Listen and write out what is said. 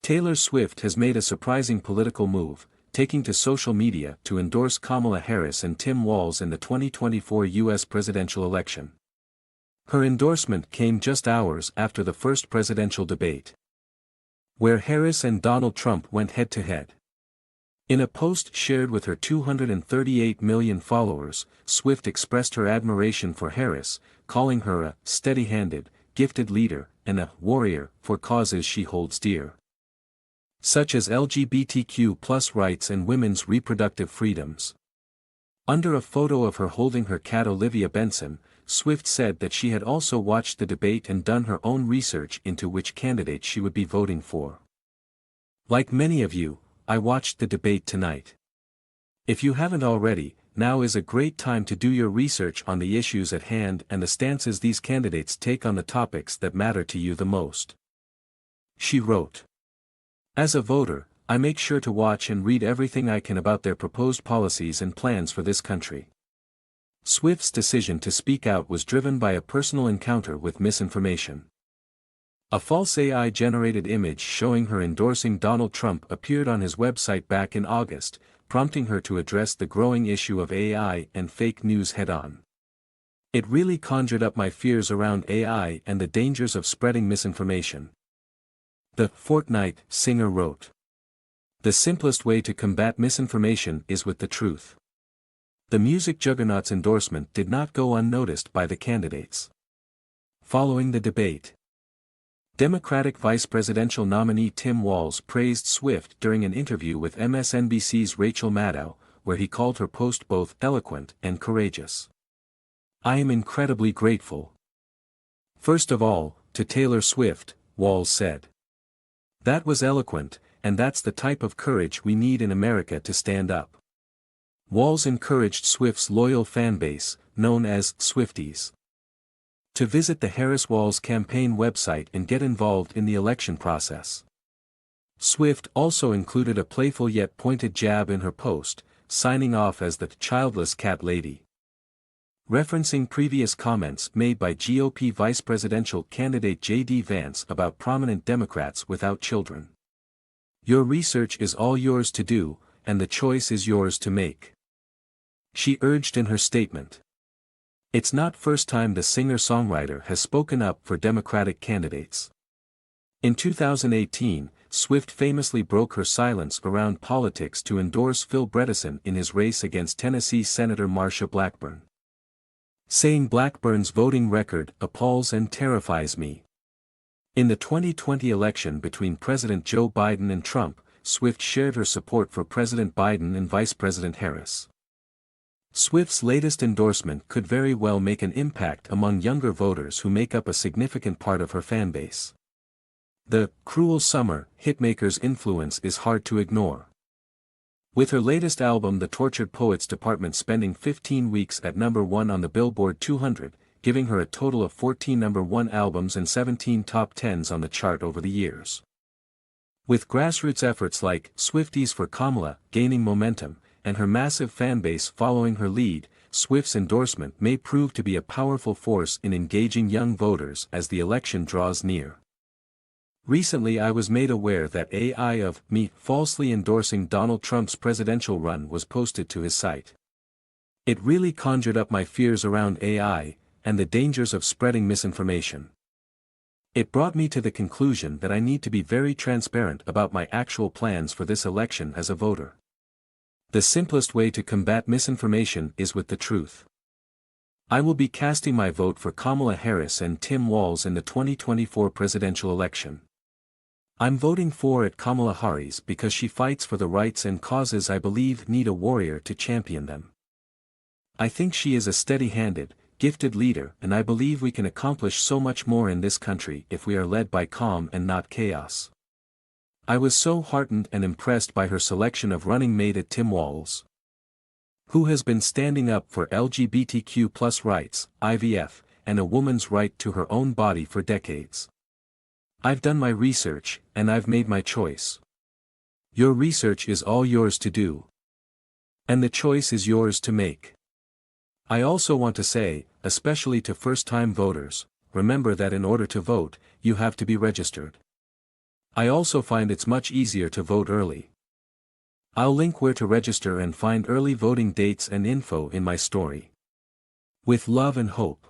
Taylor Swift has made a surprising political move, taking to social media to endorse Kamala Harris and Tim Walz in the 2024 U.S. presidential election. Her endorsement came just hours after the first presidential debate, where Harris and Donald Trump went head-to-head. In a post shared with her 238 million followers, Swift expressed her admiration for Harris, calling her a steady-handed, gifted leader and a warrior for causes she holds dear, such as LGBTQ+ rights and women's reproductive freedoms. Under a photo of her holding her cat Olivia Benson, Swift said that she had also watched the debate and done her own research into which candidate she would be voting for. Like many of you, I watched the debate tonight. If you haven't already, now is a great time to do your research on the issues at hand and the stances these candidates take on the topics that matter to you the most. She wrote. As a voter, I make sure to watch and read everything I can about their proposed policies and plans for this country. Swift's decision to speak out was driven by a personal encounter with misinformation. A false AI-generated image showing her endorsing Donald Trump appeared on his website back in August, prompting her to address the growing issue of AI and fake news head-on. It really conjured up my fears around AI and the dangers of spreading misinformation. The Fortnite singer wrote. The simplest way to combat misinformation is with the truth. The music juggernaut's endorsement did not go unnoticed by the candidates. Following the debate, Democratic vice presidential nominee Tim Walz praised Swift during an interview with MSNBC's Rachel Maddow, where he called her post both eloquent and courageous. I am incredibly grateful. First of all, to Taylor Swift, Walz said. That was eloquent, and that's the type of courage we need in America to stand up. Walz encouraged Swift's loyal fanbase, known as Swifties, to visit the Harris-Walz campaign website and get involved in the election process. Swift also included a playful yet pointed jab in her post, signing off as the Childless cat lady, referencing previous comments made by GOP vice presidential candidate J.D. Vance about prominent Democrats without children. Your research is all yours to do, and the choice is yours to make, she urged in her statement. It's not first time the singer-songwriter has spoken up for Democratic candidates. In 2018, Swift famously broke her silence around politics to endorse Phil Bredesen in his race against Tennessee Senator Marsha Blackburn, saying Blackburn's voting record appalls and terrifies me. In the 2020 election between President Joe Biden and Trump, Swift shared her support for President Biden and Vice President Harris. Swift's latest endorsement could very well make an impact among younger voters who make up a significant part of her fanbase. The Cruel Summer hitmaker's influence is hard to ignore. With her latest album The Tortured Poets Department spending 15 weeks at #1 on the Billboard 200, giving her a total of 14 #1 albums and 17 top 10s on the chart over the years. With grassroots efforts like Swifties for Kamala gaining momentum, and her massive fanbase following her lead, Swift's endorsement may prove to be a powerful force in engaging young voters as the election draws near. Recently I was made aware that AI of me falsely endorsing Donald Trump's presidential run was posted to his site. It really conjured up my fears around AI, and the dangers of spreading misinformation. It brought me to the conclusion that I need to be very transparent about my actual plans for this election as a voter. The simplest way to combat misinformation is with the truth. I will be casting my vote for Kamala Harris and Tim Walz in the 2024 presidential election. I'm voting for Kamala Harris because she fights for the rights and causes I believe need a warrior to champion them. I think she is a steady-handed, gifted leader, and I believe we can accomplish so much more in this country if we are led by calm and not chaos. I was so heartened and impressed by her selection of running mate Tim Walz, who has been standing up for LGBTQ+ rights, IVF, and a woman's right to her own body for decades. I've done my research, and I've made my choice. Your research is all yours to do, and the choice is yours to make. I also want to say, especially to first-time voters, remember that in order to vote, you have to be registered. I also find it's much easier to vote early. I'll link where to register and find early voting dates and info in my story. With love and hope.